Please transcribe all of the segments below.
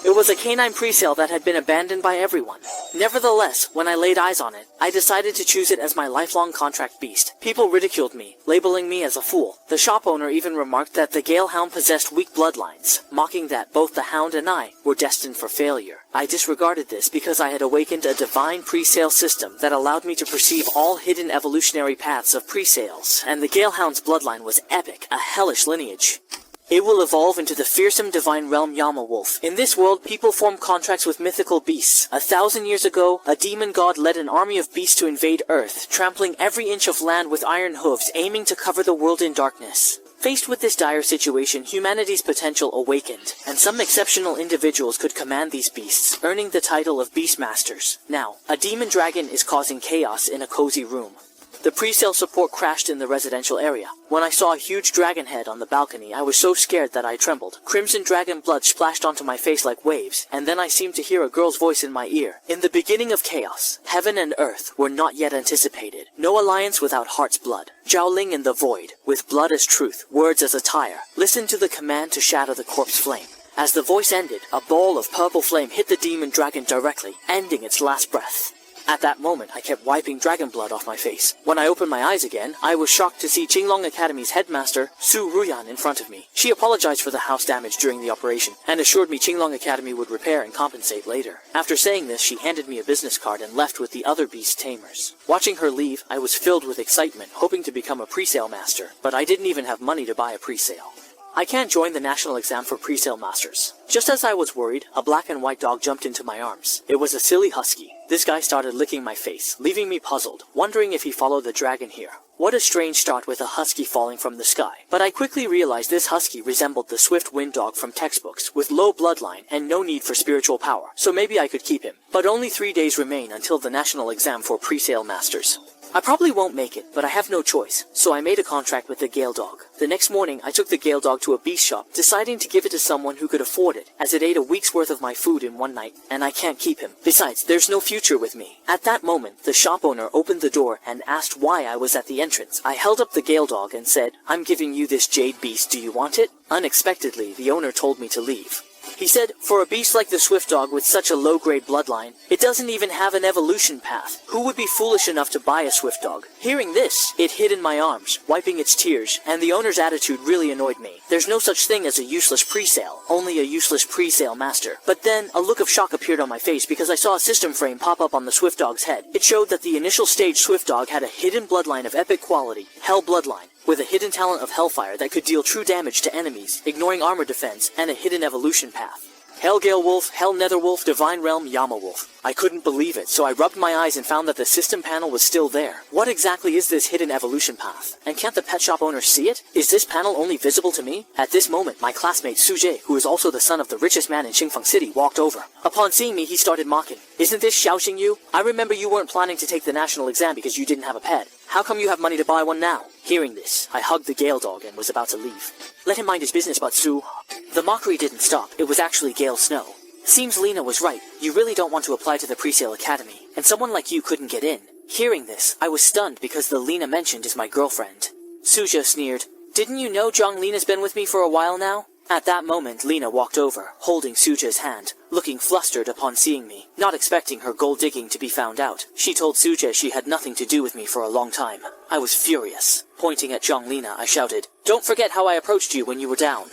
It was a canine presale that had been abandoned by everyone. Nevertheless, when I laid eyes on it, I decided to choose it as my lifelong contract beast. People ridiculed me, labeling me as a fool. The shop owner even remarked that the Gale Hound possessed weak bloodlines, mocking that both the hound and I were destined for failure. I disregarded this because I had awakened a divine presale system that allowed me to perceive all hidden evolutionary paths of presales, and the Gale Hound's bloodline was epic, a hellish lineage. It will evolve into the fearsome divine realm Yama Wolf. In this world, people form contracts with mythical beasts. 1,000 years ago, a demon god led an army of beasts to invade Earth, trampling every inch of land with iron hooves, aiming to cover the world in darkness. Faced with this dire situation, humanity's potential awakened, and some exceptional individuals could command these beasts, earning the title of Beastmasters. Now, a demon dragon is causing chaos in a cozy room. The presale support crashed in the residential area. When I saw a huge dragon head on the balcony, I was so scared that I trembled. Crimson dragon blood splashed onto my face like waves, and then I seemed to hear a girl's voice in my ear. In the beginning of chaos, heaven and earth were not yet anticipated. No alliance without heart's blood. Zhaoling in the void, with blood as truth, words as attire. Listen to the command to shatter the corpse flame. As the voice ended, a ball of purple flame hit the demon dragon directly, ending its last breath. At that moment, I kept wiping dragon blood off my face. When I opened my eyes again, I was shocked to see Qinglong Academy's headmaster, Su Ruyan, in front of me. She apologized for the house damage during the operation, and assured me Qinglong Academy would repair and compensate later. After saying this, she handed me a business card and left with the other beast tamers. Watching her leave, I was filled with excitement, hoping to become a presale master, but I didn't even have money to buy a presale. I can't join the national exam for presale masters. Just as I was worried, a black and white dog jumped into my arms. It was a silly husky. This guy started licking my face, leaving me puzzled, wondering if he followed the dragon here. What a strange start with a husky falling from the sky. But I quickly realized this husky resembled the swift wind dog from textbooks, with low bloodline and no need for spiritual power, so maybe I could keep him. But only 3 days remain until the national exam for presale masters. I probably won't make it, but I have no choice, so I made a contract with the Gale Dog. The next morning, I took the Gale Dog to a beast shop, deciding to give it to someone who could afford it, as it ate a week's worth of my food in one night, and I can't keep him. Besides, there's no future with me. At that moment, the shop owner opened the door and asked why I was at the entrance. I held up the Gale Dog and said, "I'm giving you this jade beast, do you want it?" Unexpectedly, the owner told me to leave. He said, for a beast like the Swift Dog with such a low-grade bloodline, it doesn't even have an evolution path. Who would be foolish enough to buy a Swift Dog? Hearing this, it hid in my arms, wiping its tears, and the owner's attitude really annoyed me. There's no such thing as a useless presale, only a useless presale master. But then, a look of shock appeared on my face because I saw a system frame pop up on the Swift Dog's head. It showed that the initial stage Swift Dog had a hidden bloodline of epic quality, Hell Bloodline, with a hidden talent of Hellfire that could deal true damage to enemies, ignoring armor defense, and a hidden evolution path. Hellgale Wolf, Hell Nether Wolf, Divine Realm, Yama Wolf. I couldn't believe it, so I rubbed my eyes and found that the system panel was still there. What exactly is this hidden evolution path? And can't the pet shop owner see it? Is this panel only visible to me? At this moment, my classmate Suje, who is also the son of the richest man in Qingfeng City, walked over. Upon seeing me, he started mocking. "Isn't this Xiaoxing you? I remember you weren't planning to take the national exam because you didn't have a pet. How come you have money to buy one now?" Hearing this, I hugged the Gale Dog and was about to leave. "Let him mind his business, but Su." The mockery didn't stop. It was actually Gale Snow. Seems Lena was right. You really don't want to apply to the Presale Academy, and someone like you couldn't get in. Hearing this, I was stunned because the Lena mentioned is my girlfriend. Suja sneered, "Didn't you know Zhang Lena's been with me for a while now?" At that moment, Lena walked over, holding Suja's hand, looking flustered upon seeing me, not expecting her gold digging to be found out. She told Suja she had nothing to do with me for a long time. I was furious. Pointing at Zhang Lena, I shouted, "Don't forget how I approached you when you were down.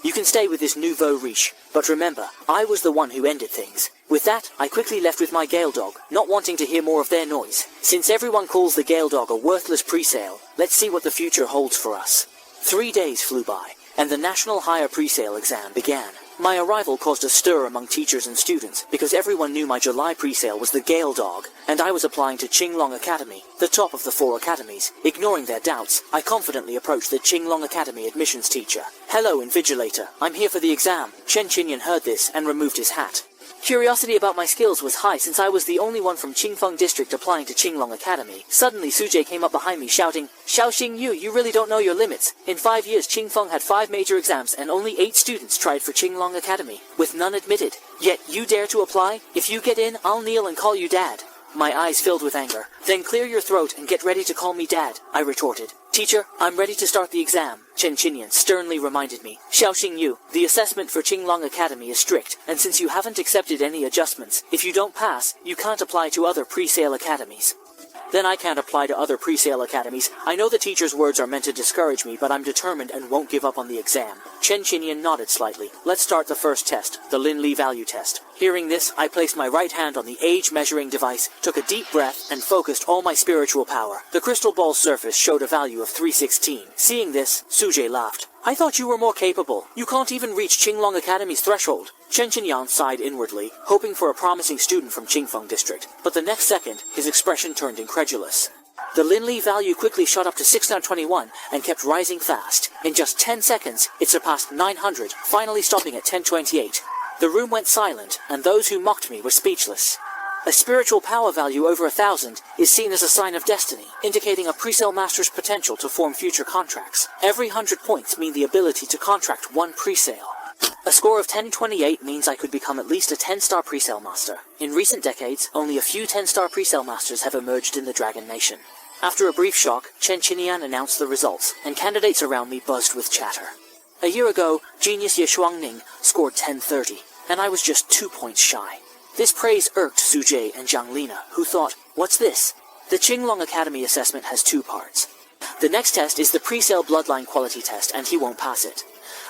You can stay with this nouveau riche, but remember, I was the one who ended things." With that, I quickly left with my Gale Dog, not wanting to hear more of their noise. Since everyone calls the Gale Dog a worthless presale, let's see what the future holds for us. 3 days flew by, and the National Higher Presale exam began. My arrival caused a stir among teachers and students, because everyone knew my July presale was the Gale Dog, and I was applying to Qinglong Academy, the top of the 4 academies. Ignoring their doubts, I confidently approached the Qinglong Academy admissions teacher. "Hello, Invigilator. I'm here for the exam." Shen Qinyan heard this and removed his hat. Curiosity about my skills was high since I was the only one from Qingfeng District applying to Qinglong Academy. Suddenly, Suje came up behind me shouting, "Xiaoxing you really don't know your limits. In 5 years, Qingfeng had 5 major exams and only 8 students tried for Qinglong Academy, with none admitted. Yet you dare to apply? If you get in, I'll kneel and call you dad." my eyes filled with anger. Then clear your throat and get ready to call me Dad, I retorted. Teacher, I'm ready to start the exam, Chen Qinyan sternly reminded me. Xiao Xingyu, the assessment for Qinglong Academy is strict, and since you haven't accepted any adjustments, if you don't pass, you can't apply to other pre-sale academies. Then I can't apply to other pre-sale academies. I know the teacher's words are meant to discourage me, but I'm determined and won't give up on the exam. Chen Qinyan nodded slightly. Let's start the first test, the Lin Li value test. Hearing this, I placed my right hand on the age-measuring device, took a deep breath, and focused all my spiritual power. The crystal ball's surface showed a value of 316. Seeing this, Sujie laughed. I thought you were more capable. You can't even reach Qinglong Academy's threshold. Chen Qinyan sighed inwardly, hoping for a promising student from Qingfeng district. But the next second, his expression turned incredulous. The Lin Li value quickly shot up to 621 and kept rising fast. In just 10 seconds, it surpassed 900, finally stopping at 1028. The room went silent, and those who mocked me were speechless. A spiritual power value over 1,000 is seen as a sign of destiny, indicating a pre-sale master's potential to form future contracts. Every 100 points mean the ability to contract one pre-sale. A score of 1028 means I could become at least a 10-star pre-sale master. In recent decades, only a few 10-star pre-sale masters have emerged in the Dragon Nation. After a brief shock, Chen Qinyan announced the results, and candidates around me buzzed with chatter. A year ago, genius Ye Shuangning scored 1030, and I was just 2 points shy. This praise irked Sujie and Zhang Lina, who thought, what's this? The Qinglong Academy assessment has 2 parts. The next test is the pre-sale bloodline quality test, and he won't pass it.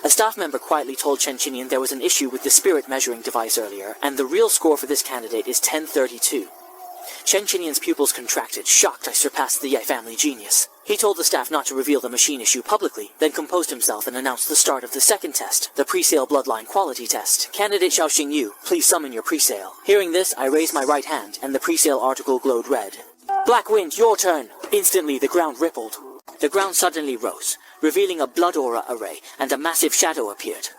A staff member quietly told Chen Qinyan there was an issue with the spirit measuring device earlier, and the real score for this candidate is 1032. Chen Qinyan's pupils contracted, shocked I surpassed the Ye family genius. He told the staff not to reveal the machine issue publicly, then composed himself and announced the start of the second test, the pre-sale bloodline quality test. Candidate Xiao Xingyu, please summon your pre-sale. Hearing this, I raised my right hand, and the pre-sale article glowed red. Black Wind, your turn! Instantly, the ground rippled. The ground suddenly rose, revealing a blood aura array, and a massive shadow appeared.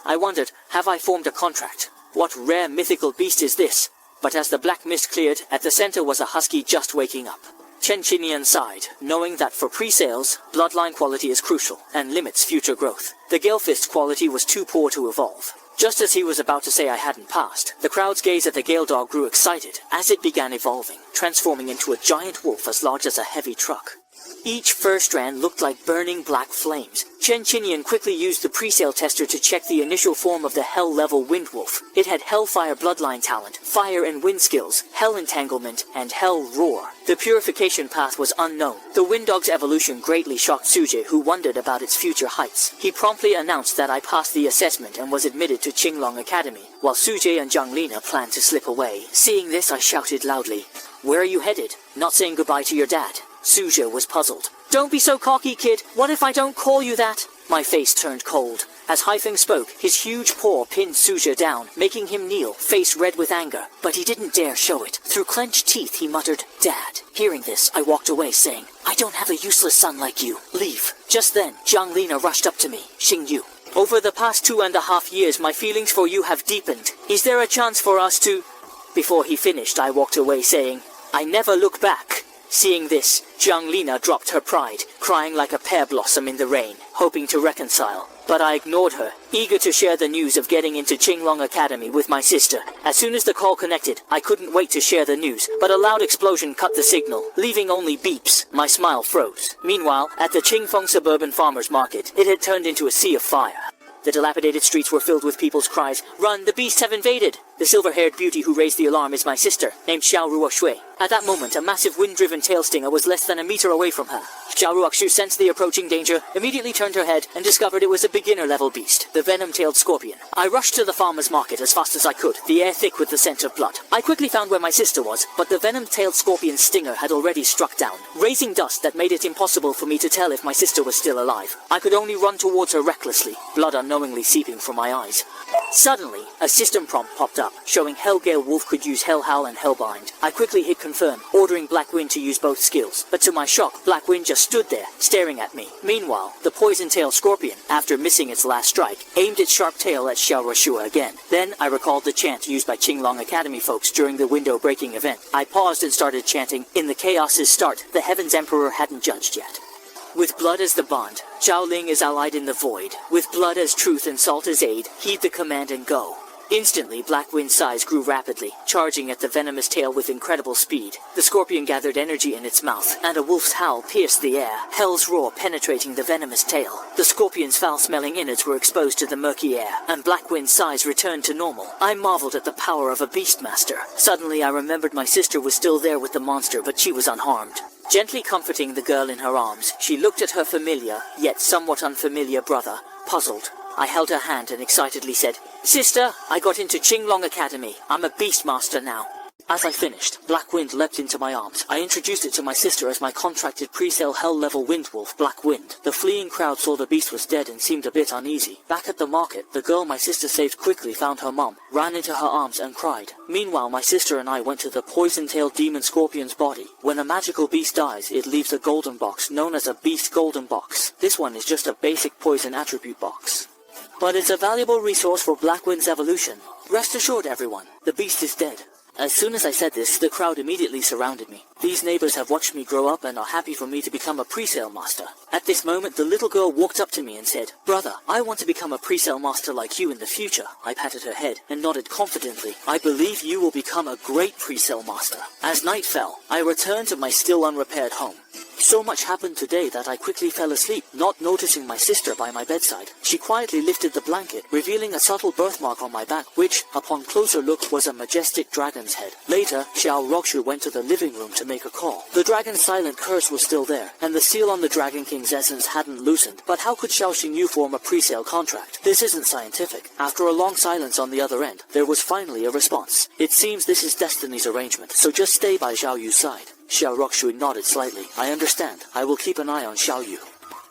I wondered, have I formed a contract? What rare mythical beast is this? But as the black mist cleared, at the center was a husky just waking up. Chen Qinyan sighed, knowing that for pre-sales, bloodline quality is crucial, and limits future growth. The Gale Fist quality was too poor to evolve. Just as he was about to say I hadn't passed, the crowd's gaze at the Gale Dog grew excited, as it began evolving, transforming into a giant wolf as large as a heavy truck. Each fur strand looked like burning black flames. Chen Qinyan quickly used the pre-sale tester to check the initial form of the Hell-level Windwolf. It had Hellfire bloodline talent, Fire and Wind skills, Hell Entanglement, and Hell Roar. The purification path was unknown. The Winddog's evolution greatly shocked Sujie, who wondered about its future heights. He promptly announced that I passed the assessment and was admitted to Qinglong Academy, while Sujie and Zhang Lina planned to slip away. Seeing this, I shouted loudly, "Where are you headed? Not saying goodbye to your dad?" Sujie was puzzled. "Don't be so cocky, kid. What if I don't call you that?" My face turned cold. As Haifeng spoke, his huge paw pinned Sujie down, making him kneel, face red with anger. But he didn't dare show it. Through clenched teeth, he muttered, "Dad." Hearing this, I walked away, saying, "I don't have a useless son like you. Leave." Just then, Zhang Lina rushed up to me. "Xingyu, over the past 2.5 years, my feelings for you have deepened. Is there a chance for us to—" Before he finished, I walked away, saying, "I never look back." Seeing this, Zhang Lina dropped her pride, crying like a pear blossom in the rain, hoping to reconcile. But I ignored her, eager to share the news of getting into Qinglong Academy with my sister. As soon as the call connected, I couldn't wait to share the news, but a loud explosion cut the signal, leaving only beeps. My smile froze. Meanwhile, at the Qingfeng suburban farmers market, it had turned into a sea of fire. The dilapidated streets were filled with people's cries, "Run, the beasts have invaded!" The silver-haired beauty who raised the alarm is my sister, named Xiao Ruoshui. At that moment, a massive wind-driven tail stinger was less than a meter away from her. Xiao Ruoshui sensed the approaching danger, immediately turned her head, and discovered it was a beginner-level beast, the venom-tailed scorpion. I rushed to the farmer's market as fast as I could, the air thick with the scent of blood. I quickly found where my sister was, but the venom-tailed scorpion's stinger had already struck down, raising dust that made it impossible for me to tell if my sister was still alive. I could only run towards her recklessly, blood unknowingly seeping from my eyes. Suddenly, a system prompt popped up, showing Hellgale Wolf could use Hellhowl and Hellbind. I quickly hit confirm, ordering Black Wind to use both skills, but to my shock, Black Wind just stood there, staring at me. Meanwhile, the poison-tailed scorpion, after missing its last strike, aimed its sharp tail at Xiao Ruoshui again. Then I recalled the chant used by Qinglong Academy folks during the window-breaking event. I paused and started chanting, "In the chaos's start, the Heaven's Emperor hadn't judged yet. With blood as the bond, Zhao Ling is allied in the void. With blood as truth and salt as aid, heed the command and go. Instantly, Black Wind's size grew rapidly, charging at the venomous tail with incredible speed. The scorpion gathered energy in its mouth, and a wolf's howl pierced the air, hell's roar penetrating the venomous tail. The scorpion's foul-smelling innards were exposed to the murky air, and Black Wind's size returned to normal. I marveled at the power of a beastmaster. Suddenly, I remembered my sister was still there with the monster, but she was unharmed. Gently comforting the girl in her arms, she looked at her familiar, yet somewhat unfamiliar brother, puzzled. I held her hand and excitedly said, "Sister, I got into Qinglong Academy. I'm a beastmaster now." As I finished, Black Wind leapt into my arms. I introduced it to my sister as my contracted pre-sale hell-level wind wolf, Black Wind. The fleeing crowd saw the beast was dead and seemed a bit uneasy. Back at the market, the girl my sister saved quickly found her mom, ran into her arms and cried. Meanwhile, my sister and I went to the poison-tailed demon scorpion's body. When a magical beast dies, it leaves a golden box, known as a beast golden box. This one is just a basic poison attribute box, but it's a valuable resource for Black Wind's evolution. Rest assured, everyone, the beast is dead. As soon as I said this, the crowd immediately surrounded me. These neighbors have watched me grow up and are happy for me to become a pre-sale master. At this moment, the little girl walked up to me and said, "Brother, I want to become a pre-sale master like you in the future." I patted her head and nodded confidently. "I believe you will become a great pre-sale master." As night fell, I returned to my still unrepaired home. So much happened today that I quickly fell asleep, not noticing my sister by my bedside. She quietly lifted the blanket, revealing a subtle birthmark on my back, which, upon closer look, was a majestic dragon's head. Later, Xiao Rokshu went to the living room to make a call. The dragon's silent curse was still there, and the seal on the Dragon King's essence hadn't loosened. But how could Xiao Xingyu form a pre-sale contract? This isn't scientific. After a long silence on the other end, there was finally a response. "It seems this is destiny's arrangement, so just stay by Xiao Yu's side." Xiao Rokshu nodded slightly. "I understand. I will keep an eye on Xiao Yu."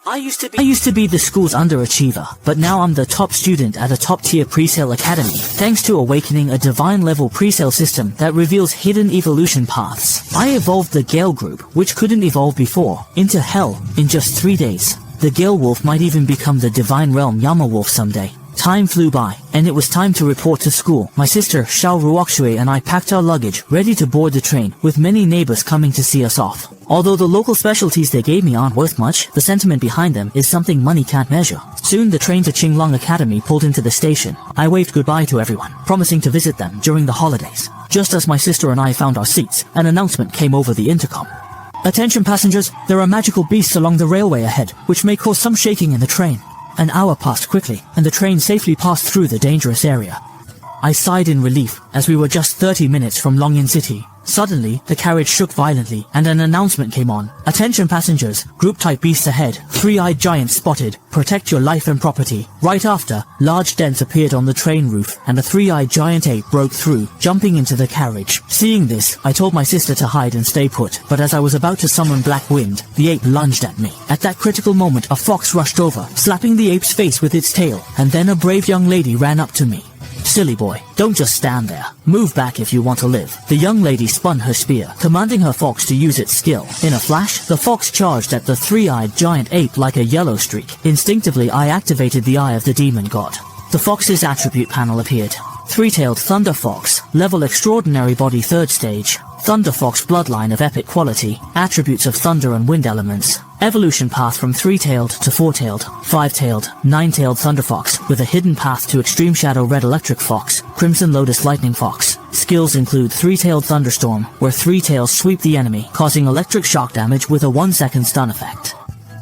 I used to be the school's underachiever, but now I'm the top student at a top-tier pre-sale academy, thanks to awakening a divine-level pre-sale system that reveals hidden evolution paths. I evolved the Gale group, which couldn't evolve before, into Hell in just 3 days. The Gale Wolf might even become the Divine Realm Yama Wolf someday. Time flew by, and it was time to report to school. My sister, Xiao Ruoxue, and I packed our luggage, ready to board the train, with many neighbors coming to see us off. Although the local specialties they gave me aren't worth much, the sentiment behind them is something money can't measure. Soon the train to Qinglong Academy pulled into the station. I waved goodbye to everyone, promising to visit them during the holidays. Just as my sister and I found our seats, an announcement came over the intercom. "Attention passengers, there are magical beasts along the railway ahead, which may cause some shaking in the train." An hour passed quickly, and the train safely passed through the dangerous area. I sighed in relief, as we were just 30 minutes from Longyan City. Suddenly, the carriage shook violently, and an announcement came on. "Attention passengers, group-type beasts ahead, three-eyed giants spotted, protect your life and property." Right after, large dents appeared on the train roof, and a three-eyed giant ape broke through, jumping into the carriage. Seeing this, I told my sister to hide and stay put, but as I was about to summon Black Wind, the ape lunged at me. At that critical moment, a fox rushed over, slapping the ape's face with its tail, and then a brave young lady ran up to me. "Silly boy, don't just stand there. Move back if you want to live." The young lady spun her spear, commanding her fox to use its skill. In a flash, the fox charged at the three-eyed giant ape like a yellow streak. Instinctively, I activated the eye of the demon god. The fox's attribute panel appeared. Three-tailed Thunder Fox, level extraordinary body 3rd stage. Thunder Fox bloodline of epic quality, attributes of thunder and wind elements. Evolution path from 3-tailed to 4-tailed, 5-tailed, 9-tailed Thunder Fox, with a hidden path to Extreme Shadow Red Electric Fox, Crimson Lotus Lightning Fox. Skills include 3-tailed Thunderstorm, where 3 tails sweep the enemy, causing electric shock damage with a 1-second stun effect.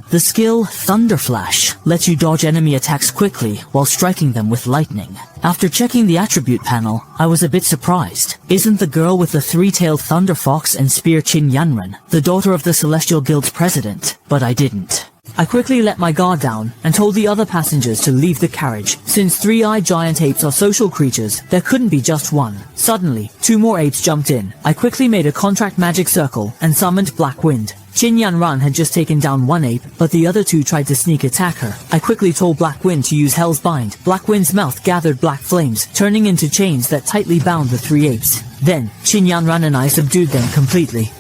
The skill Thunder Flash lets you dodge enemy attacks quickly while striking them with lightning. After checking the attribute panel, I was a bit surprised. Isn't the girl with the 3-tailed Thunder Fox and spear Qin Yanren the daughter of the Celestial Guild's president? But I didn't. I quickly let my guard down and told the other passengers to leave the carriage. Since three-eyed giant apes are social creatures, there couldn't be just one. Suddenly, 2 more apes jumped in. I quickly made a contract magic circle and summoned Black Wind. Qin Yanran had just taken down 1 ape, but the other 2 tried to sneak attack her. I quickly told Black Wind to use Hell's Bind. Black Wind's mouth gathered black flames, turning into chains that tightly bound the 3 apes. Then, Qin Yanran and I subdued them completely.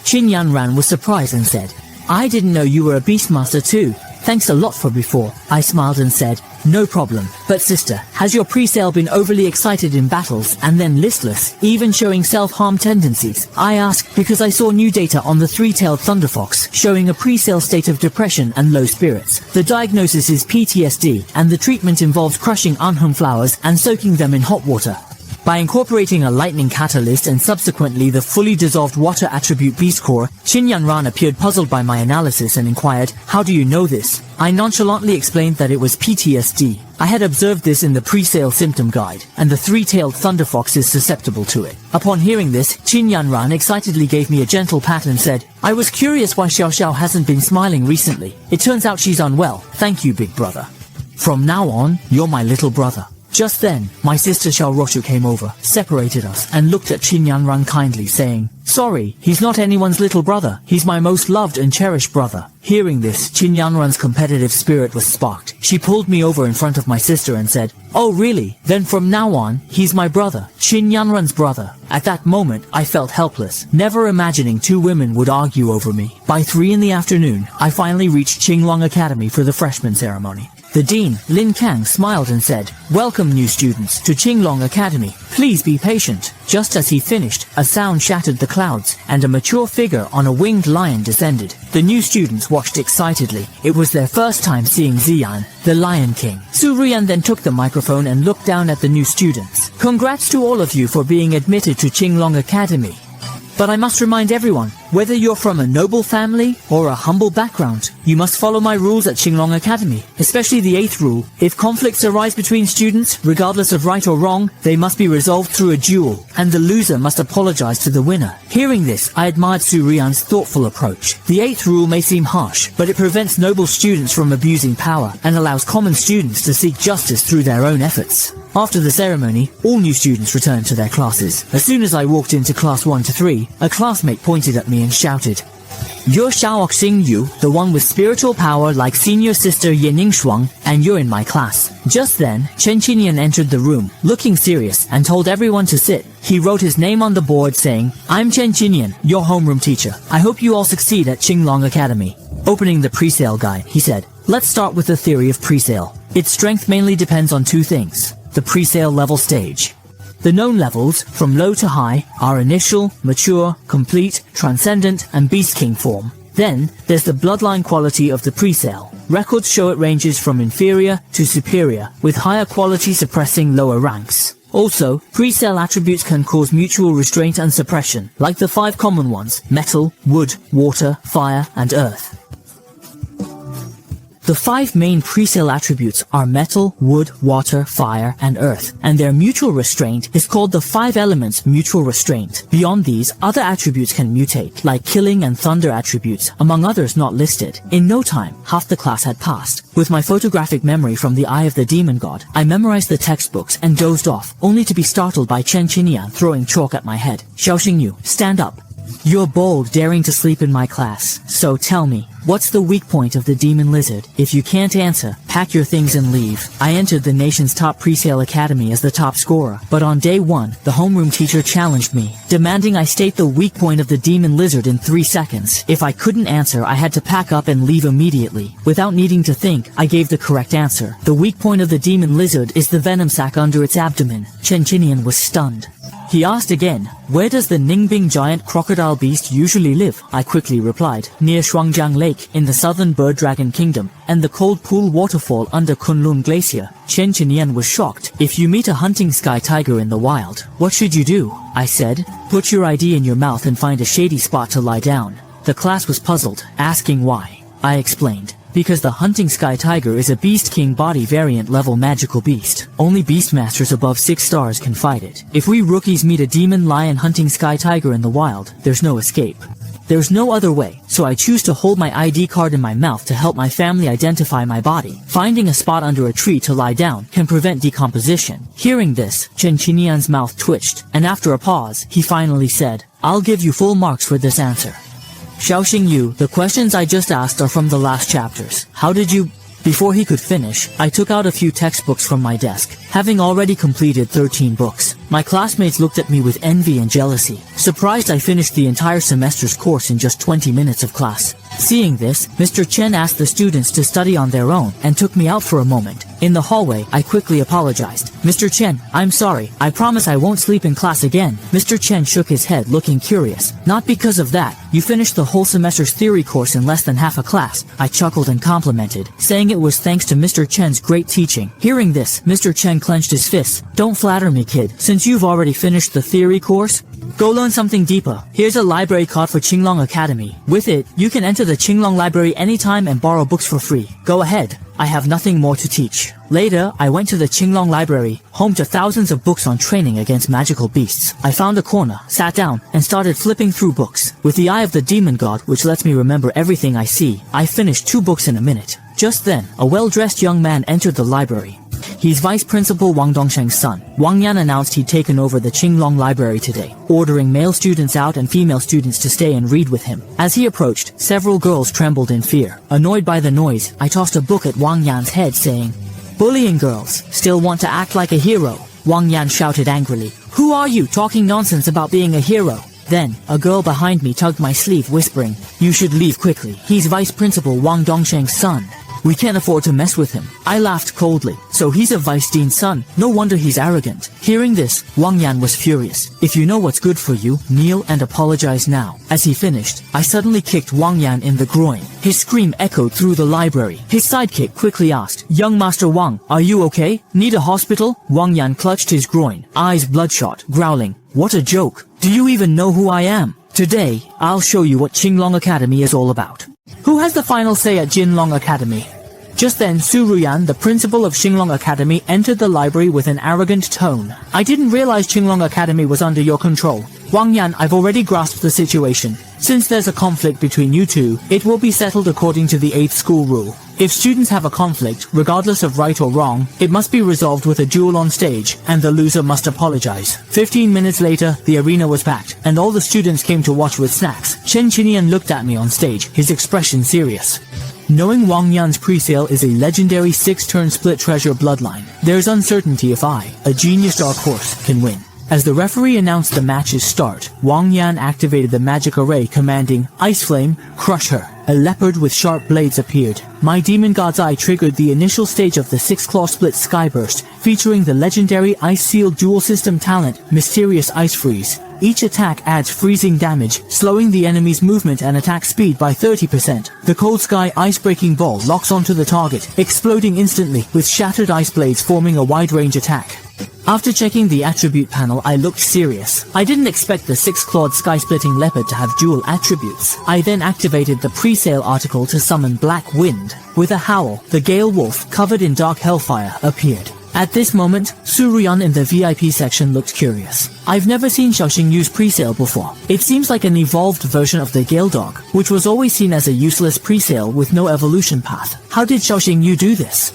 Qin Yanran was surprised and said, "I didn't know you were a Beastmaster too. Thanks a lot for before. I smiled and said, no problem. But sister, has your pre-sale been overly excited in battles and then listless, even showing self-harm tendencies? I asked because I saw new data on the three-tailed thunderfox showing a pre-sale state of depression and low spirits. The diagnosis is PTSD and the treatment involves crushing anhum flowers and soaking them in hot water. By incorporating a lightning catalyst and subsequently the fully dissolved water attribute beast core, Qin Yanran appeared puzzled by my analysis and inquired, how do you know this? I nonchalantly explained that it was PTSD. I had observed this in the pre-sale symptom guide, and the three-tailed thunderfox is susceptible to it. Upon hearing this, Qin Yanran excitedly gave me a gentle pat and said, I was curious why Xiao Xiao hasn't been smiling recently. It turns out she's unwell. Thank you, big brother. From now on, you're my little brother. Just then, my sister Xiao Roshu came over, separated us, and looked at Qin Yanran kindly, saying, sorry, he's not anyone's little brother. He's my most loved and cherished brother. Hearing this, Qin Yanran's competitive spirit was sparked. She pulled me over in front of my sister and said, oh really? Then from now on, he's my brother, Qin Yanran's brother. At that moment, I felt helpless, never imagining two women would argue over me. By 3 in the afternoon, I finally reached Qinglong Academy for the freshman ceremony. The dean, Lin Kang, smiled and said, welcome new students to Qinglong Academy. Please be patient. Just as he finished, a sound shattered the clouds, and a mature figure on a winged lion descended. The new students watched excitedly. It was their first time seeing Xian, the Lion King. Su Ruyan then took the microphone and looked down at the new students. Congrats to all of you for being admitted to Qinglong Academy. But I must remind everyone, whether you're from a noble family or a humble background, you must follow my rules at Qinglong Academy, especially the 8th rule. If conflicts arise between students, regardless of right or wrong, they must be resolved through a duel, and the loser must apologize to the winner. Hearing this, I admired Su Rian's thoughtful approach. The 8th rule may seem harsh, but it prevents noble students from abusing power and allows common students to seek justice through their own efforts. After the ceremony, all new students returned to their classes. As soon as I walked into class 1 to 3, a classmate pointed at me and shouted, you're Xiao Xing Yu, the one with spiritual power like senior sister Yening Shuang, and you're in my class. Just then, Chen Qinian entered the room, looking serious, and told everyone to sit. He wrote his name on the board saying, I'm Chen Qinian, your homeroom teacher. I hope you all succeed at Qinglong Academy. Opening the pre-sale guide, he said, let's start with the theory of pre-sale. Its strength mainly depends on two things. The pre-sale level stage. The known levels, from low to high, are initial, mature, complete, transcendent, and beast king form. Then, there's the bloodline quality of the pre-sale. Records show it ranges from inferior to superior, with higher quality suppressing lower ranks. Also, pre-sale attributes can cause mutual restraint and suppression, like the 5 common ones: metal, wood, water, fire, and earth. The 5 main pre-sale attributes are metal, wood, water, fire, and earth, and their mutual restraint is called the 5 elements mutual restraint. Beyond these, other attributes can mutate, like killing and thunder attributes, among others not listed. In no time, half the class had passed. With my photographic memory from the Eye of the Demon God, I memorized the textbooks and dozed off, only to be startled by Chen Qinian throwing chalk at my head. Xiao Xingyu, stand up. You're bold, daring to sleep in my class. So tell me, what's the weak point of the demon lizard? If you can't answer, pack your things and leave. I entered the nation's top pre-sale academy as the top scorer, but on day 1, the homeroom teacher challenged me, demanding I state the weak point of the demon lizard in 3 seconds. If I couldn't answer, I had to pack up and leave immediately. Without needing to think, I gave the correct answer. The weak point of the demon lizard is the venom sac under its abdomen. Chen Qinian was stunned. He asked again, where does the Ningbing giant crocodile beast usually live? I quickly replied, near Shuangjiang Lake in the southern bird dragon kingdom, and the cold pool waterfall under Kunlun Glacier. Chen Qinian was shocked. If you meet a hunting sky tiger in the wild, what should you do? I said, put your ID in your mouth and find a shady spot to lie down. The class was puzzled, asking why. I explained. Because the hunting sky tiger is a beast king body variant level magical beast. Only beastmasters above 6 stars can fight it. If we rookies meet a demon lion hunting sky tiger in the wild, there's no escape. There's no other way, so I choose to hold my ID card in my mouth to help my family identify my body. Finding a spot under a tree to lie down can prevent decomposition. Hearing this, Chen Qinian's mouth twitched, and after a pause, he finally said, I'll give you full marks for this answer. Xiao Xingyu, the questions I just asked are from the last chapters. How did you... Before he could finish, I took out a few textbooks from my desk, having already completed 13 books. My classmates looked at me with envy and jealousy. Surprised I finished the entire semester's course in just 20 minutes of class. Seeing this, Mr. Chen asked the students to study on their own and took me out for a moment. In the hallway, I quickly apologized. Mr. Chen, I'm sorry. I promise I won't sleep in class again. Mr. Chen shook his head, looking curious. Not because of that. You finished the whole semester's theory course in less than half a class. I chuckled and complimented, saying it was thanks to Mr. Chen's great teaching. Hearing this, Mr. Chen clenched his fists. Don't flatter me, kid. Since you've already finished the theory course, go learn something deeper. Here's a library card for Qinglong Academy. With it, you can enter the Qinglong library anytime and borrow books for free. Go ahead. I have nothing more to teach. Later, I went to the Qinglong library, home to thousands of books on training against magical beasts. I found a corner, sat down, and started flipping through books. With the eye of the demon god, which lets me remember everything I see, I finished 2 books in a minute. Just then, a well-dressed young man entered the library. He's Vice Principal Wang Dongsheng's son. Wang Yan announced he'd taken over the Qinglong library today, ordering male students out and female students to stay and read with him. As he approached, several girls trembled in fear. Annoyed by the noise, I tossed a book at Wang Yan's head, saying, "Bullying girls, still want to act like a hero?" Wang Yan shouted angrily, "Who are you talking nonsense about being a hero?" Then, a girl behind me tugged my sleeve, whispering, "You should leave quickly. He's Vice Principal Wang Dongsheng's son. We can't afford to mess with him." I laughed coldly. So he's a vice dean's son. No wonder he's arrogant. Hearing this, Wang Yan was furious. "If you know what's good for you, kneel and apologize now." As he finished, I suddenly kicked Wang Yan in the groin. His scream echoed through the library. His sidekick quickly asked, "Young Master Wang, are you okay? Need a hospital?" Wang Yan clutched his groin, eyes bloodshot, growling, "What a joke. Do you even know who I am? Today, I'll show you what Qinglong Academy is all about. Who has the final say at Jinlong Academy?" Just then, Su Ruyan, the principal of Qinglong Academy, entered the library with an arrogant tone. "I didn't realize Qinglong Academy was under your control. Wang Yan, I've already grasped the situation. Since there's a conflict between you two, it will be settled according to the 8th school rule. If students have a conflict, regardless of right or wrong, it must be resolved with a duel on stage, and the loser must apologize." 15 minutes later, the arena was packed, and all the students came to watch with snacks. Chen Qinian looked at me on stage, his expression serious. Knowing Wang Yan's presale is a legendary 6-turn split treasure bloodline, there's uncertainty if I, a genius dark horse, can win. As the referee announced the match's start, Wang Yan activated the magic array commanding, "Ice Flame, crush her." A leopard with sharp blades appeared. My demon god's eye triggered the initial stage of the 6-claw split skyburst, featuring the legendary Ice Seal dual system talent, Mysterious Ice Freeze. Each attack adds freezing damage, slowing the enemy's movement and attack speed by 30%. The Cold Sky Ice-Breaking Ball locks onto the target, exploding instantly, with shattered ice blades forming a wide-range attack. After checking the attribute panel, I looked serious. I didn't expect the 6-clawed sky-splitting leopard to have dual attributes. I then activated the pre-sale article to summon Black Wind. With a howl, the Gale Wolf, covered in dark hellfire, appeared. At this moment, Su Ruyan in the VIP section looked curious. I've never seen Xiaoxing use pre-sale before. It seems like an evolved version of the Gale Dog, which was always seen as a useless pre-sale with no evolution path. How did Xiaoxing Yu do this?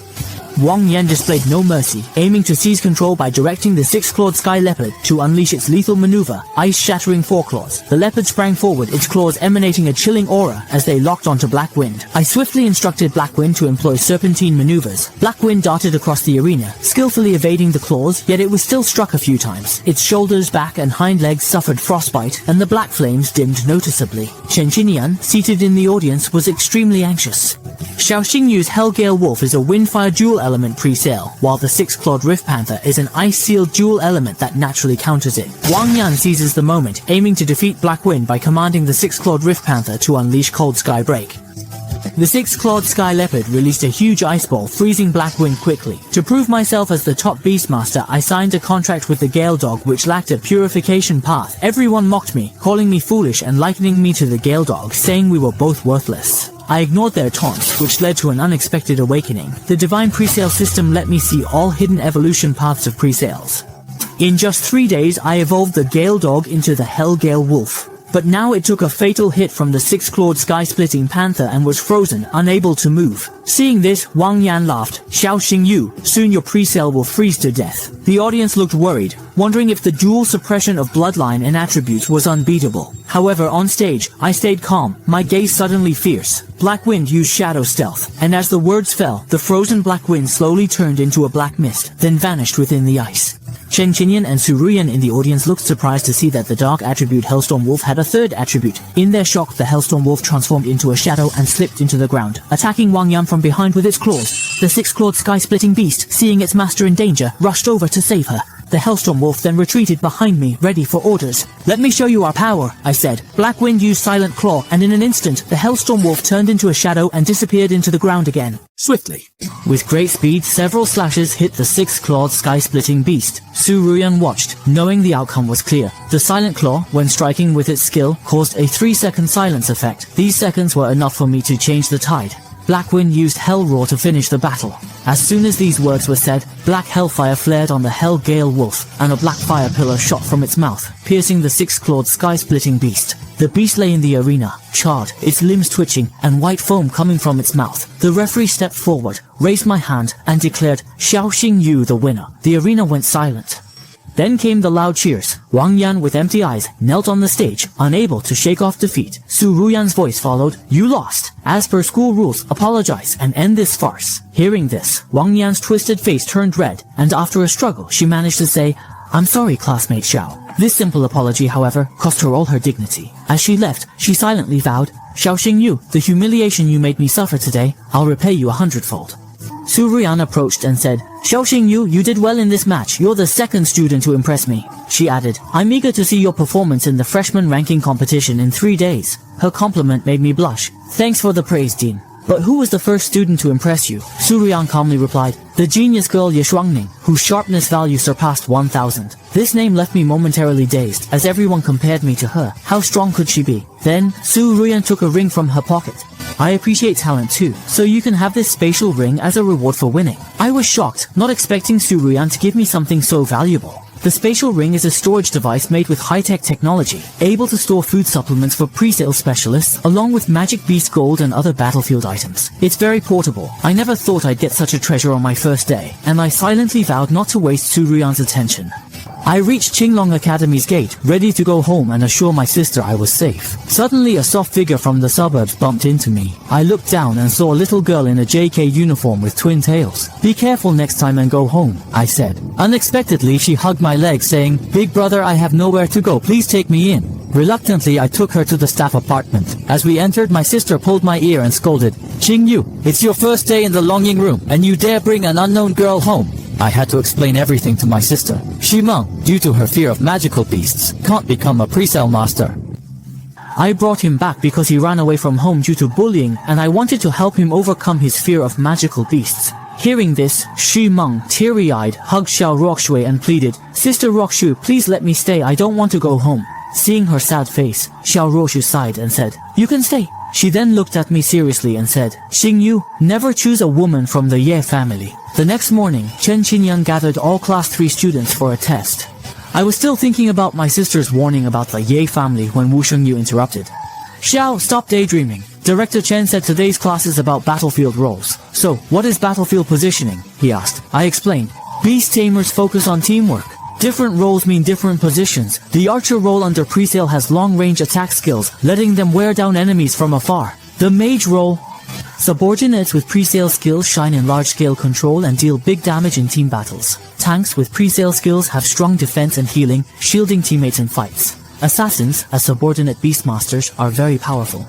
Wang Yan displayed no mercy, aiming to seize control by directing the 6-clawed sky leopard to unleash its lethal maneuver, ice-shattering foreclaws. The leopard sprang forward, its claws emanating a chilling aura as they locked onto Black Wind. I swiftly instructed Black Wind to employ serpentine maneuvers. Black Wind darted across the arena, skillfully evading the claws, yet it was still struck a few times. Its shoulders, back, and hind legs suffered frostbite, and the black flames dimmed noticeably. Chen Qinian, seated in the audience, was extremely anxious. Xiaoxing Yu's Hellgale Wolf is a Windfire dual element pre-sale, while the 6-clawed Rift Panther is an ice-sealed dual element that naturally counters it. Wang Yan seizes the moment, aiming to defeat Black Wind by commanding the 6-clawed Rift Panther to unleash Cold Sky Break. The 6-clawed Sky Leopard released a huge ice ball, freezing Black Wind quickly. To prove myself as the top Beastmaster, I signed a contract with the Gale Dog which lacked a purification path. Everyone mocked me, calling me foolish and likening me to the Gale Dog, saying we were both worthless. I ignored their taunts, which led to an unexpected awakening. The Divine Presale system let me see all hidden evolution paths of presales. In just 3 days, I evolved the Gale Dog into the Hellgale Wolf. But now it took a fatal hit from the 6-clawed sky-splitting panther and was frozen, unable to move. Seeing this, Wang Yan laughed. "Xiaoxing Yu, soon your presale will freeze to death." The audience looked worried, wondering if the dual suppression of bloodline and attributes was unbeatable. However, on stage, I stayed calm, my gaze suddenly fierce. Black Wind used shadow stealth, and as the words fell, the frozen Black Wind slowly turned into a black mist, then vanished within the ice. Chen Qinyan and Su Ruyan in the audience looked surprised to see that the dark attribute Hellstorm Wolf had a third attribute. In their shock, the Hellstorm Wolf transformed into a shadow and slipped into the ground, attacking Wang Yan from behind with its claws. The six-clawed sky-splitting beast, seeing its master in danger, rushed over to save her. The Hellstorm Wolf then retreated behind me, ready for orders. "Let me show you our power," I said. Black Wind used Silent Claw, and in an instant, the Hellstorm Wolf turned into a shadow and disappeared into the ground again. Swiftly. With great speed, several slashes hit the six-clawed sky-splitting beast. Su Ruyan watched, knowing the outcome was clear. The Silent Claw, when striking with its skill, caused a 3-second silence effect. These seconds were enough for me to change the tide. Blackwind used Hell Roar to finish the battle. As soon as these words were said, black hellfire flared on the Hell Gale Wolf, and a black fire pillar shot from its mouth, piercing the six-clawed sky-splitting beast. The beast lay in the arena, charred, its limbs twitching, and white foam coming from its mouth. The referee stepped forward, raised my hand, and declared, "Xiao Xingyu the winner." The arena went silent. Then came the loud cheers. Wang Yan, with empty eyes, knelt on the stage, unable to shake off defeat. Su Ruyan's voice followed, "You lost. As per school rules, apologize and end this farce." Hearing this, Wang Yan's twisted face turned red, and after a struggle, she managed to say, "I'm sorry, classmate Xiao." This simple apology, however, cost her all her dignity. As she left, she silently vowed, "Xiao Xingyu, the humiliation you made me suffer today, I'll repay you 100-fold. Su Ruyan approached and said, "Xiao Xingyu, you did well in this match. You're the second student to impress me." She added, "I'm eager to see your performance in the freshman ranking competition in 3 days." Her compliment made me blush. "Thanks for the praise, Dean. But who was the first student to impress you?" Su Ruyan calmly replied, "The genius girl Ye Shuangning, whose sharpness value surpassed 1,000. This name left me momentarily dazed, as everyone compared me to her. How strong could she be? Then, Su Ruyan took a ring from her pocket. "I appreciate talent too, so you can have this spatial ring as a reward for winning." I was shocked, not expecting Su Ruyan to give me something so valuable. The spatial ring is a storage device made with high-tech technology, able to store food supplements for pre-sale specialists, along with magic beast gold and other battlefield items. It's very portable. I never thought I'd get such a treasure on my first day, and I silently vowed not to waste Su Ruyan's attention. I reached Qinglong Academy's gate, ready to go home and assure my sister I was safe. Suddenly a soft figure from the suburbs bumped into me. I looked down and saw a little girl in a JK uniform with twin tails. "Be careful next time and go home," I said. Unexpectedly, she hugged my leg, saying, "Big brother, I have nowhere to go, please take me in." Reluctantly, I took her to the staff apartment. As we entered, my sister pulled my ear and scolded, "Qingyu, it's your first day in the Longying room, and you dare bring an unknown girl home." I had to explain everything to my sister. Shimeng, due to her fear of magical beasts, can't become a pre-sale master. I brought him back because he ran away from home due to bullying, and I wanted to help him overcome his fear of magical beasts. Hearing this, Shimeng, teary-eyed, hugged Xiao Rockshui and pleaded, "Sister Rockshu, please let me stay, I don't want to go home." Seeing her sad face, Xiao Rockshu sighed and said, "You can stay." She then looked at me seriously and said, "Xingyu, never choose a woman from the Ye family." The next morning, Chen Qinyan gathered all Class 3 students for a test. I was still thinking about my sister's warning about the Ye family when Wu Shengyu interrupted. "Xiao, stop daydreaming. Director Chen said today's class is about battlefield roles. So, what is battlefield positioning?" he asked. I explained, "Beast tamers focus on teamwork. Different roles mean different positions. The archer role under presale has long-range attack skills, letting them wear down enemies from afar. The mage role, subordinates with presale skills shine in large-scale control and deal big damage in team battles. Tanks with presale skills have strong defense and healing, shielding teammates in fights. Assassins, as subordinate beastmasters, are very powerful."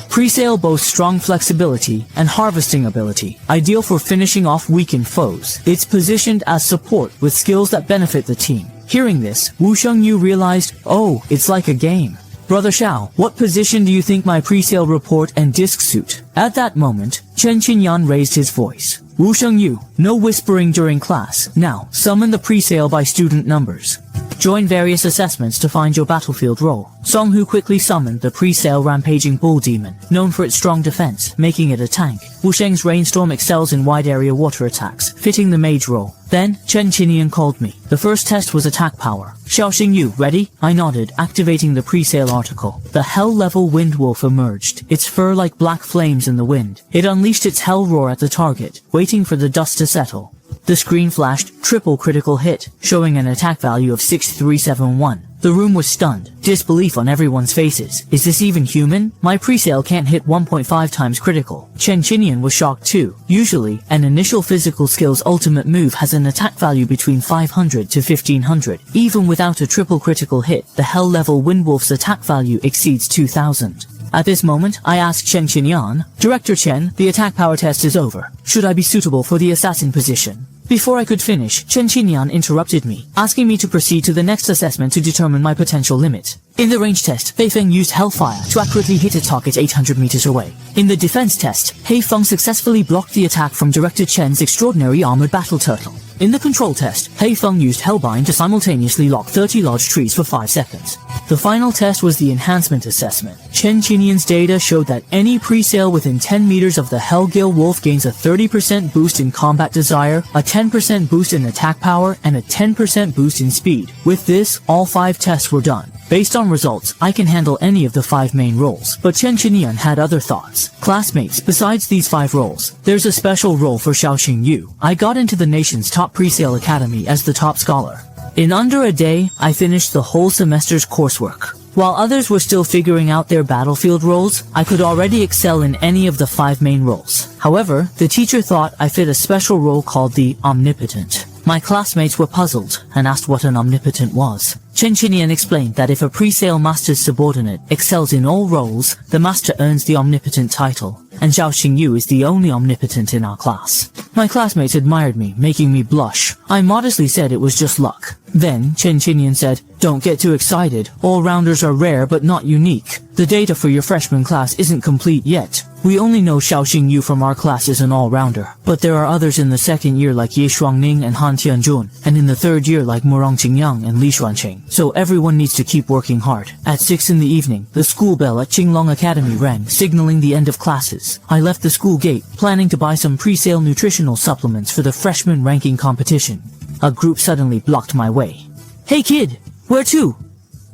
Presale boasts strong flexibility and harvesting ability, ideal for finishing off weakened foes. It's positioned as support with skills that benefit the team. Hearing this, Wu Shengyu realized, "Oh, it's like a game." "Brother Xiao, what position do you think my presale report and disc suit?" At that moment, Chen Qinyan raised his voice. "Wu Shengyu, no whispering during class. Now, summon the presale by student numbers. Join various assessments to find your battlefield role." Songhu quickly summoned the pre-sale rampaging bull demon, known for its strong defense, making it a tank. Wusheng's rainstorm excels in wide area water attacks, fitting the mage role. Then, Chen Qinyan called me. The first test was attack power. "Xiao Xingyu, ready?" I nodded, activating the pre-sale article. The hell-level wind wolf emerged, its fur like black flames in the wind. It unleashed its hell roar at the target, waiting for the dust to settle. The screen flashed triple critical hit, showing an attack value of 6371. The room was stunned, disbelief on everyone's faces. Is this even human? My presale can't hit 1.5 times critical. Chen Qinian was shocked too. Usually, an initial physical skill's ultimate move has an attack value between 500 to 1500. Even without a triple critical hit, the Hell level Windwolf's attack value exceeds 2000. At this moment, I asked Chen Qinian, Director Chen, the attack power test is over. Should I be suitable for the assassin position? Before I could finish, Chen Qinian interrupted me, asking me to proceed to the next assessment to determine my potential limit. In the range test, Fei Feng used Hellfire to accurately hit a target 800 meters away. In the defense test, Hei Feng successfully blocked the attack from Director Chen's extraordinary armored battle turtle. In the control test, Hei Feng used Hellbind to simultaneously lock 30 large trees for 5 seconds. The final test was the enhancement assessment. Chen Qinian's data showed that any presale within 10 meters of the Hellgale Wolf gains a 30% boost in combat desire, a 10% boost in attack power, and a 10% boost in speed. With this, all 5 tests were done. Based on results, I can handle any of the 5 main roles, but Chen Qinian had other thoughts. Classmates, besides these 5 roles, there's a special role for Xiaoxing Yu. I got into the nation's top presale academy as the top scholar. In under a day, I finished the whole semester's coursework. While others were still figuring out their battlefield roles, I could already excel in any of the 5 main roles. However, the teacher thought I fit a special role called the Omnipotent. My classmates were puzzled and asked what an omnipotent was. Chen Qinian explained that if a presale master's subordinate excels in all roles, the master earns the omnipotent title, and Zhao Xingyu is the only omnipotent in our class. My classmates admired me, making me blush. I modestly said it was just luck. Then, Chen Qinian said, "Don't get too excited. All-rounders are rare but not unique. The data for your freshman class isn't complete yet. We only know Xiaoxing Yu from our class is an all-rounder, but there are others in the second year like Ye Shuangning and Han Tianjun, and in the third year like Murong Qingyang and Li Xuanqing. So everyone needs to keep working hard." At 6 in the evening, the school bell at Qinglong Academy rang, signaling the end of classes. I left the school gate, planning to buy some pre-sale nutritional supplements for the freshman ranking competition. A group suddenly blocked my way. "Hey kid, where to?"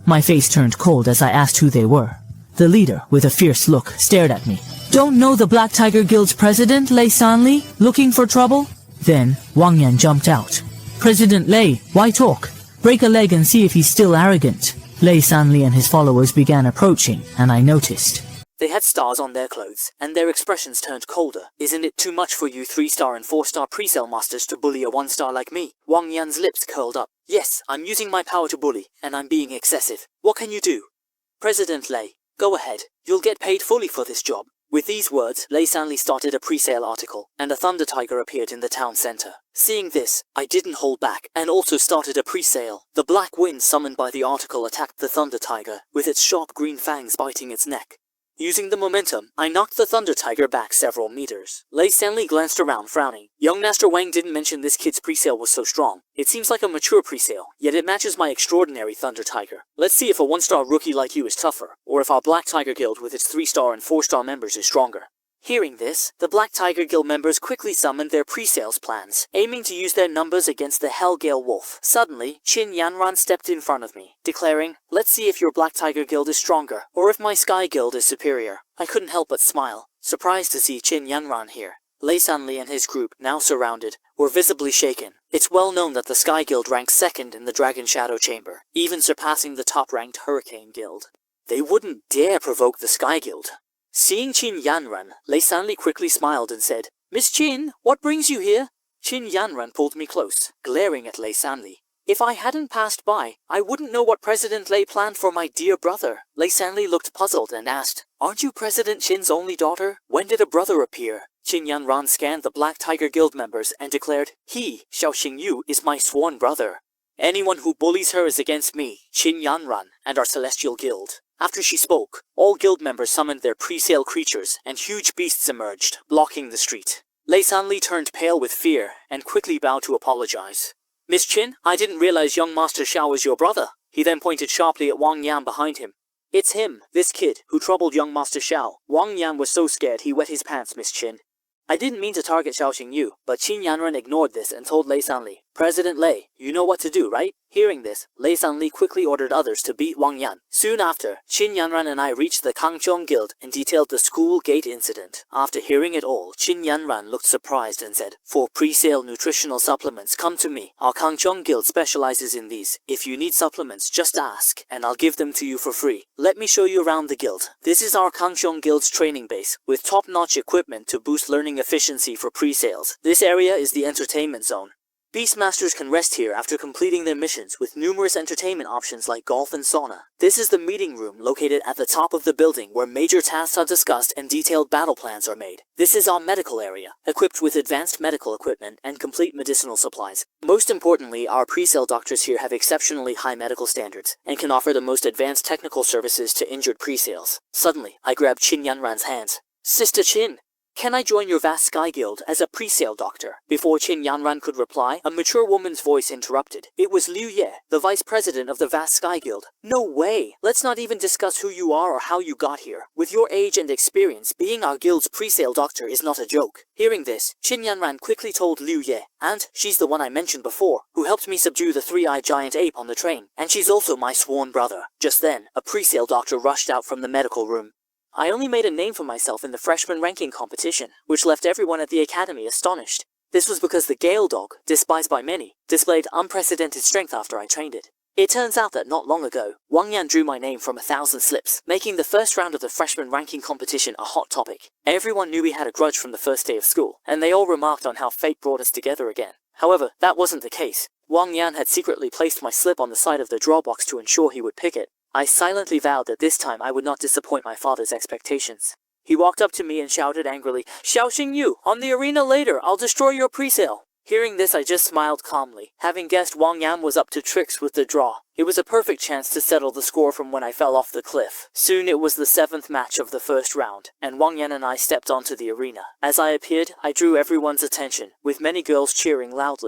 My face turned cold as I asked who they were. The leader, with a fierce look, stared at me. "Don't know the Black Tiger Guild's president, Lei Sanli? Looking for trouble?" Then, Wang Yan jumped out. "President Lei, why talk? Break a leg and see if he's still arrogant." Lei Sanli and his followers began approaching, and I noticed. They had stars on their clothes, and their expressions turned colder. "Isn't it too much for you 3-star and 4-star presale masters to bully a 1-star like me?" Wang Yan's lips curled up. "Yes, I'm using my power to bully, and I'm being excessive. What can you do?" "President Lei, go ahead. You'll get paid fully for this job." With these words, Lei Sanli started a presale article, and a Thunder Tiger appeared in the town center. Seeing this, I didn't hold back, and also started a presale. The black wind summoned by the article attacked the Thunder Tiger, with its sharp green fangs biting its neck. Using the momentum, I knocked the Thunder Tiger back several meters. Lei Sanli glanced around, frowning. Young Master Wang didn't mention this kid's presale was so strong. It seems like a mature presale, yet it matches my extraordinary Thunder Tiger. Let's see if a 1-star rookie like you is tougher, or if our Black Tiger Guild with its 3-star and 4-star members is stronger. Hearing this, the Black Tiger Guild members quickly summoned their pre-sales plans, aiming to use their numbers against the Hellgale Wolf. Suddenly, Qin Yanran stepped in front of me, declaring, "Let's see if your Black Tiger Guild is stronger, or if my Sky Guild is superior." I couldn't help but smile, surprised to see Qin Yanran here. Lei Sanli and his group, now surrounded, were visibly shaken. It's well known that the Sky Guild ranks second in the Dragon Shadow Chamber, even surpassing the top-ranked Hurricane Guild. They wouldn't dare provoke the Sky Guild. Seeing Qin Yanran, Lei Sanli quickly smiled and said, "Miss Qin, what brings you here?" Qin Yanran pulled me close, glaring at Lei Sanli. If I hadn't passed by, I wouldn't know what President Lei planned for my dear brother. Lei Sanli looked puzzled and asked, "Aren't you President Qin's only daughter? When did a brother appear?" Qin Yanran scanned the Black Tiger Guild members and declared, "He, Xiaoxing Yu, is my sworn brother. Anyone who bullies her is against me, Qin Yanran, and our Celestial Guild." After she spoke, all guild members summoned their pre-sale creatures, and huge beasts emerged, blocking the street. Lei Sanli turned pale with fear, and quickly bowed to apologize. "Miss Qin, I didn't realize young Master Xiao was your brother." He then pointed sharply at Wang Yan behind him. "It's him, this kid, who troubled young Master Xiao." Wang Yan was so scared he wet his pants, Miss Qin. "I didn't mean to target Xiaoxing Yu," but Qin Yanran ignored this and told Lei Sanli, President Lei, you know what to do, right? Hearing this, Lei Sanli quickly ordered others to beat Wang Yan. Soon after, Qin Yanran and I reached the Kangqiong Guild and detailed the school gate incident. After hearing it all, Qin Yanran looked surprised and said, "For pre-sale nutritional supplements, come to me. Our Kangqiong Guild specializes in these. If you need supplements, just ask, and I'll give them to you for free. Let me show you around the guild. This is our Kangqiong Guild's training base, with top-notch equipment to boost learning efficiency for pre-sales. This area is the entertainment zone. Beastmasters can rest here after completing their missions with numerous entertainment options like golf and sauna. This is the meeting room located at the top of the building where major tasks are discussed and detailed battle plans are made. This is our medical area, equipped with advanced medical equipment and complete medicinal supplies. Most importantly, our pre-sale doctors here have exceptionally high medical standards and can offer the most advanced technical services to injured pre-sales." Suddenly, I grabbed Qin Yanran's hands. "Sister Qin, can I join your vast Sky Guild as a pre-sale doctor?" Before Qin Yanran could reply, a mature woman's voice interrupted. It was Liu Ye, the vice president of the vast Sky Guild. "No way! Let's not even discuss who you are or how you got here. With your age and experience, being our guild's pre-sale doctor is not a joke." Hearing this, Qin Yanran quickly told Liu Ye, "And she's the one I mentioned before, who helped me subdue the three-eyed giant ape on the train. And she's also my sworn brother." Just then, a pre-sale doctor rushed out from the medical room. I only made a name for myself in the freshman ranking competition, which left everyone at the academy astonished. This was because the Gale dog, despised by many, displayed unprecedented strength after I trained it. It turns out that not long ago, Wang Yan drew my name from 1,000 slips, making the first round of the freshman ranking competition a hot topic. Everyone knew we had a grudge from the first day of school, and they all remarked on how fate brought us together again. However, that wasn't the case. Wang Yan had secretly placed my slip on the side of the draw box to ensure he would pick it. I silently vowed that this time I would not disappoint my father's expectations. He walked up to me and shouted angrily, "Xiaoxing Yu, on the arena later, I'll destroy your pre-sale." Hearing this, I just smiled calmly, having guessed Wang Yan was up to tricks with the draw. It was a perfect chance to settle the score from when I fell off the cliff. Soon it was the 7th match of the first round, and Wang Yan and I stepped onto the arena. As I appeared, I drew everyone's attention, with many girls cheering loudly.